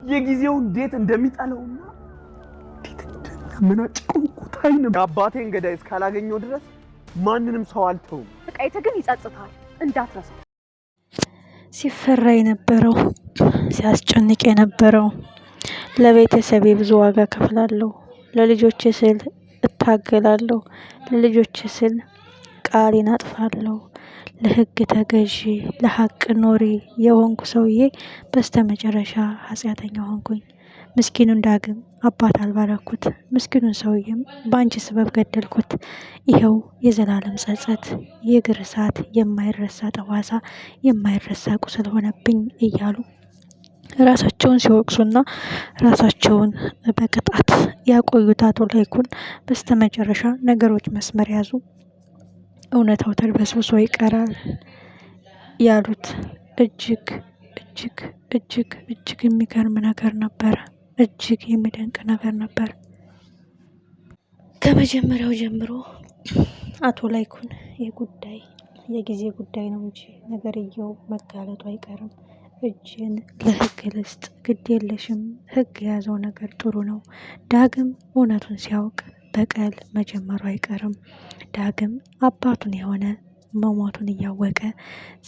የጊዜው እንዴት እንደሚጣለውና እንዴት እንደምናጭቀው ቁታይ ነው። አባቴን ገዳይ እስካላገኘው ድረስ ማንንም ሰው አልተውም። በቃይተ ግን ይጸጽታል እንዳትረሳ። ሲፈራ የነበረው ሲያስጨንቅ የነበረው ለቤተሰቤ ብዙ ዋጋ ከፍላለሁ፣ ለልጆቼ ስል እታገላለሁ፣ ለልጆቼ ስል ቃሌን አጥፋለሁ፣ ለህግ ተገዢ ለሀቅ ኖሪ የሆንኩ ሰውዬ በስተመጨረሻ ኃጢአተኛ ሆንኩኝ። ምስኪኑን ዳግም አባት አልባረኩት፣ ምስኪኑን ሰውዬም በአንቺ ስበብ ገደልኩት። ይኸው የዘላለም ጸጸት፣ የእግር እሳት፣ የማይረሳ ጠባሳ፣ የማይረሳ ቁስል ሆነብኝ እያሉ ራሳቸውን ሲወቅሱና ራሳቸውን በቅጣት ያቆዩት አቶ ላይኩን በስተመጨረሻ ነገሮች መስመር ያዙ። እውነታው ተድበስብሶ ይቀራል ያሉት እጅግ እጅግ እጅግ እጅግ የሚገርም ነገር ነበረ። እጅግ የሚደንቅ ነገር ነበር። ከመጀመሪያው ጀምሮ አቶ ላይኩን የጉዳይ የጊዜ ጉዳይ ነው እንጂ ነገርየው መጋለጡ አይቀርም። እጅን ለህግ ልስጥ፣ ግድ የለሽም፣ ህግ የያዘው ነገር ጥሩ ነው። ዳግም እውነቱን ሲያውቅ በቀል መጀመሩ አይቀርም። ዳግም አባቱን የሆነ መሞቱን እያወቀ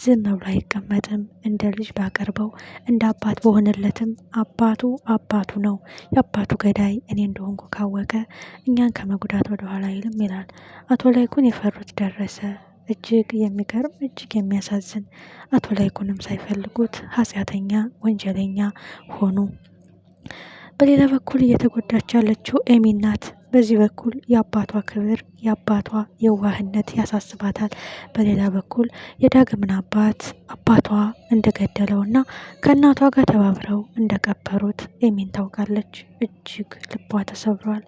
ዝም ብሎ አይቀመጥም። እንደ ልጅ ባቀርበው እንደ አባት በሆነለትም አባቱ ነው። የአባቱ ገዳይ እኔ እንደሆንኩ ካወቀ እኛን ከመጉዳት ወደኋላ አይልም ይላል። አቶ ላይኩን የፈሩት ደረሰ። እጅግ የሚገርም እጅግ የሚያሳዝን። አቶ ላይኩንም ሳይፈልጉት ኃጢአተኛ ወንጀለኛ ሆኑ። በሌላ በኩል እየተጎዳች ያለችው ኤሚ ናት። በዚህ በኩል የአባቷ ክብር የአባቷ የዋህነት ያሳስባታል። በሌላ በኩል የዳግምን አባቷ እንደገደለውና ከእናቷ ጋር ተባብረው እንደቀበሩት ኤሚን ታውቃለች። እጅግ ልቧ ተሰብሯል።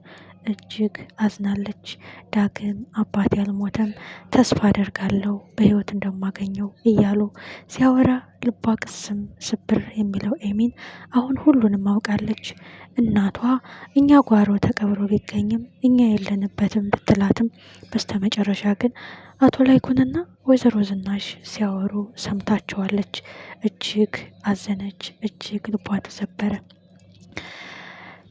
እጅግ አዝናለች። ዳግም አባቴ አልሞተም፣ ተስፋ አደርጋለሁ በህይወት እንደማገኘው እያሉ ሲያወራ ልቧ ቅስም ስብር የሚለው ኤሚን አሁን ሁሉንም አውቃለች። እናቷ እኛ ጓሮ ተቀብሮ ቢገኝም እኛ የለንበትም ብትላትም በስተመጨረሻ ግን አቶ ላይኩንና ወይዘሮ ዝናሽ ሲያወሩ ሰምታቸዋለች። እጅግ አዘነች። እጅግ ልቧ ተሰበረ።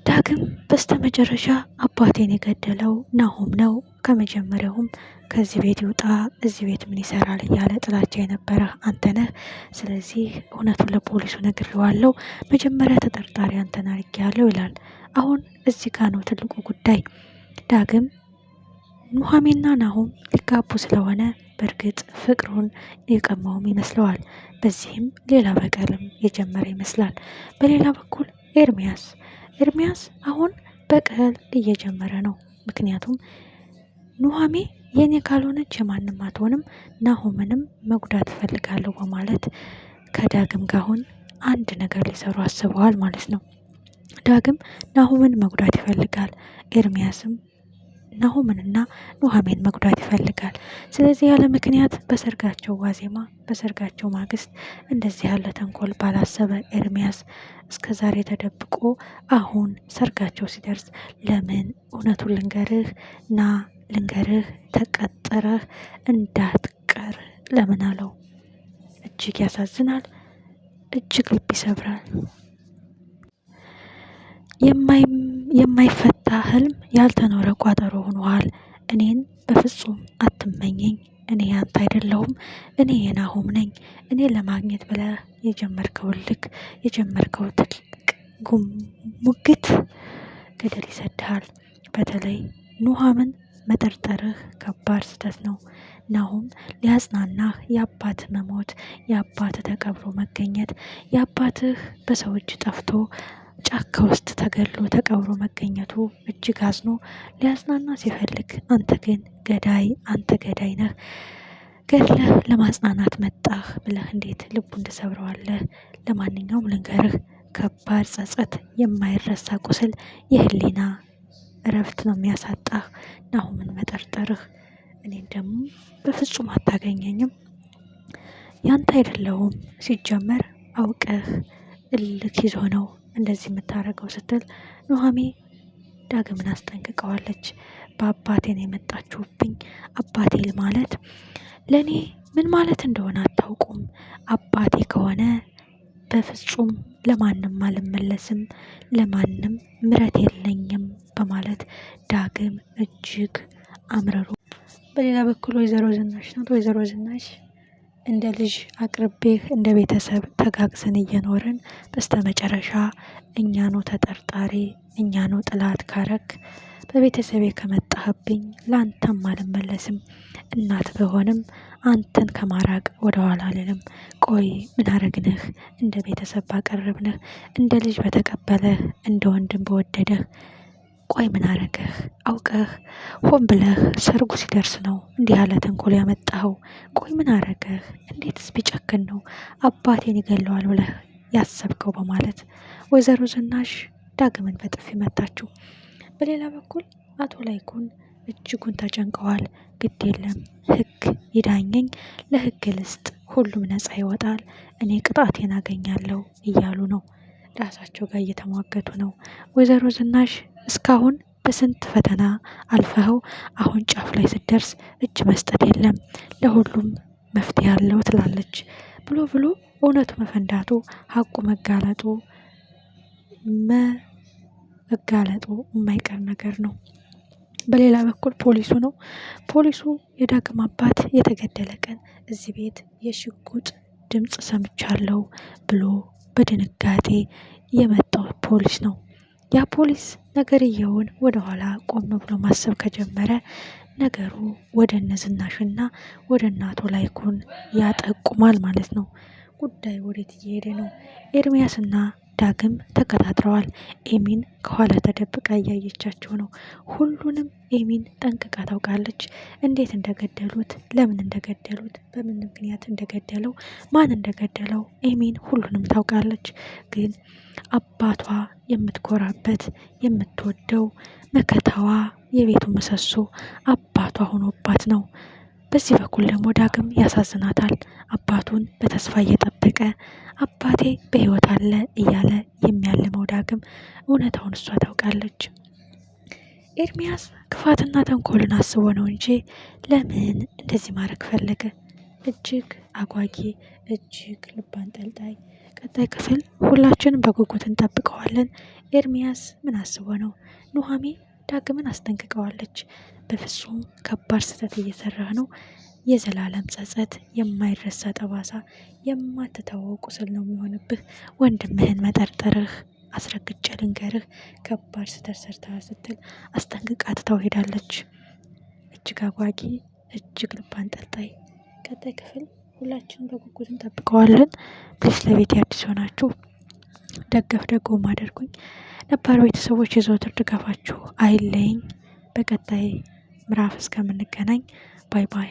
ዳግም በስተመጨረሻ አባቴን የገደለው ናሆም ነው፣ ከመጀመሪያውም ከዚህ ቤት ይውጣ፣ እዚህ ቤት ምን ይሰራል እያለ ጥላቻ የነበረ አንተ ነህ። ስለዚህ እውነቱን ለፖሊሱ ነግሬዋለሁ፣ መጀመሪያ ተጠርጣሪ አንተን አድርጌያለሁ ይላል። አሁን እዚህ ጋር ነው ትልቁ ጉዳይ። ዳግም ኑሐሚንና ናሆም ሊጋቡ ስለሆነ በእርግጥ ፍቅሩን የቀማውም ይመስለዋል። በዚህም ሌላ በቀልም የጀመረ ይመስላል። በሌላ በኩል ኤርሚያስ አሁን በቀል እየጀመረ ነው። ምክንያቱም ኑሐሚ የኔ ካልሆነች የማንም አትሆንም፣ ናሆምንም መጉዳት እፈልጋለሁ በማለት ከዳግም ጋር አሁን አንድ ነገር ሊሰሩ አስበዋል ማለት ነው። ዳግም ናሆምን መጉዳት ይፈልጋል። ኤርሚያስም ናሆምንና ኑሐሚን መጉዳት ይፈልጋል። ስለዚህ ያለ ምክንያት በሰርጋቸው ዋዜማ በሰርጋቸው ማግስት እንደዚህ ያለ ተንኮል ባላሰበ ኤርሚያስ እስከ ዛሬ ተደብቆ አሁን ሰርጋቸው ሲደርስ ለምን እውነቱን ልንገርህ ተቀጥረህ እንዳትቀር ለምን አለው። እጅግ ያሳዝናል። እጅግ ልብ ይሰብራል። የማይፈታ ህልም ያልተኖረ ቋጠሮ ሆኗል። እኔን በፍጹም አትመኘኝ። እኔ ያንተ አይደለሁም። እኔ የናሆም ነኝ። እኔ ለማግኘት ብለህ የጀመርከው ትልቅ ሙግት ገደል ይሰድሃል። በተለይ ኑሐሚንን መጠርጠርህ ከባድ ስህተት ነው። ናሆም ሊያጽናናህ የአባትህ መሞት፣ የአባትህ ተቀብሮ መገኘት፣ የአባትህ በሰው እጅ ጠፍቶ ጫካ ውስጥ ተገድሎ ተቀብሮ መገኘቱ እጅግ አዝኖ ሊያጽናና ሲፈልግ አንተ ገዳይ ነህ፣ ገድለህ ለማጽናናት መጣህ ብለህ እንዴት ልቡን ትሰብረዋለህ? ለማንኛውም ልንገርህ፣ ከባድ ጸጸት፣ የማይረሳ ቁስል፣ የህሊና እረፍት ነው የሚያሳጣህ ናሆምን መጠርጠርህ። እኔን ደግሞ በፍጹም አታገኘኝም፣ ያንተ አይደለሁም። ሲጀመር አውቀህ እልክ ይዞ ነው እንደዚህ የምታደርገው ስትል ኑሐሚ ዳግምን አስጠንቅቀዋለች። በአባቴን የመጣችሁብኝ። አባቴ ማለት ለእኔ ምን ማለት እንደሆነ አታውቁም። አባቴ ከሆነ በፍጹም ለማንም አልመለስም፣ ለማንም ምረት የለኝም በማለት ዳግም እጅግ አምርሮ። በሌላ በኩል ወይዘሮ ዝናሽ ናት። ወይዘሮ ዝናሽ እንደ ልጅ አቅርቤህ እንደ ቤተሰብ ተጋግዘን እየኖርን በስተመጨረሻ እኛ ነው ተጠርጣሪ፣ እኛ ነው ጥላት ካረክ በቤተሰቤ ከመጣህብኝ ለአንተም አልመለስም። እናት በሆንም አንተን ከማራቅ ወደ ኋላ አልልም። ቆይ ምን አረግንህ? እንደ ቤተሰብ ባቀረብንህ፣ እንደ ልጅ በተቀበለህ፣ እንደ ወንድም በወደደህ ቆይ ምን አረገህ? አውቀህ ሆን ብለህ ሰርጉ ሲደርስ ነው እንዲህ ያለ ተንኮል ያመጣኸው? ቆይ ምን አረገህ? እንዴትስ ቢጨክን ነው አባቴን ይገለዋል ብለህ ያሰብከው? በማለት ወይዘሮ ዝናሽ ዳግምን በጥፊ መታችው። በሌላ በኩል አቶ ላይኩን እጅጉን ተጨንቀዋል። ግድ የለም ህግ ይዳኘኝ፣ ለህግ ልስጥ፣ ሁሉም ነፃ ይወጣል፣ እኔ ቅጣቴን አገኛለሁ እያሉ ነው። ራሳቸው ጋር እየተሟገቱ ነው። ወይዘሮ ዝናሽ እስካሁን በስንት ፈተና አልፈኸው አሁን ጫፍ ላይ ስትደርስ እጅ መስጠት የለም ለሁሉም መፍትሄ አለው ትላለች። ብሎ ብሎ እውነቱ መፈንዳቱ፣ ሀቁ መጋለጡ የማይቀር ነገር ነው። በሌላ በኩል ፖሊሱ ነው። ፖሊሱ የዳግም አባት የተገደለ ቀን እዚህ ቤት የሽጉጥ ድምፅ ሰምቻለሁ ብሎ በድንጋጤ የመጣው ፖሊስ ነው። ያ ፖሊስ ነገርየውን ወደኋላ ቆም ብሎ ማሰብ ከጀመረ ነገሩ ወደ እነ ዝናሽና ወደ አቶ ላይኩን ያጠቁማል ማለት ነው። ጉዳይ ወዴት እየሄደ ነው? ኤርሚያስና ዳግም ተቀጣጥረዋል። ኤሚን ከኋላ ተደብቃ እያየቻቸው ነው። ሁሉንም ኤሚን ጠንቅቃ ታውቃለች። እንዴት እንደገደሉት፣ ለምን እንደገደሉት፣ በምን ምክንያት እንደገደለው፣ ማን እንደገደለው ኤሚን ሁሉንም ታውቃለች። ግን አባቷ የምትኮራበት የምትወደው መከታዋ የቤቱ ምሰሶ አባቷ ሆኖባት ነው። በዚህ በኩል ደግሞ ዳግም ያሳዝናታል። አባቱን በተስፋ እየጠበቀ አባቴ በሕይወት አለ እያለ የሚያልመው ዳግም እውነታውን እሷ ታውቃለች። ኤርሚያስ ክፋትና ተንኮልን አስቦ ነው እንጂ ለምን እንደዚህ ማድረግ ፈለገ? እጅግ አጓጊ፣ እጅግ ልብ አንጠልጣይ ቀጣይ ክፍል ሁላችንም በጉጉት እንጠብቀዋለን። ኤርሚያስ ምን አስቦ ነው? ኑሃሜ ዳግምን አስጠንቅቀዋለች። በፍጹም ከባድ ስህተት እየሰራህ ነው። የዘላለም ጸጸት፣ የማይረሳ ጠባሳ፣ የማትተወው ቁስል ነው የሚሆንብህ። ወንድምህን መጠርጠርህ አስረግጬ ልንገርህ ከባድ ስህተት ሰርተሃል ስትል አስጠንቅቃ ትታው ሄዳለች። እጅግ አጓጊ፣ እጅግ ልብ አንጠልጣይ ቀጣይ ክፍል ሁላችንም በጉጉት እንጠብቀዋለን። ፕሊስ ለቤት አዲስ ሆናችሁ ደገፍ ደጎም አድርጉኝ። ነባር ቤተሰቦች የዘወትር ድጋፋችሁ አይለኝ። በቀጣይ ምዕራፍ እስከምንገናኝ ባይ ባይ።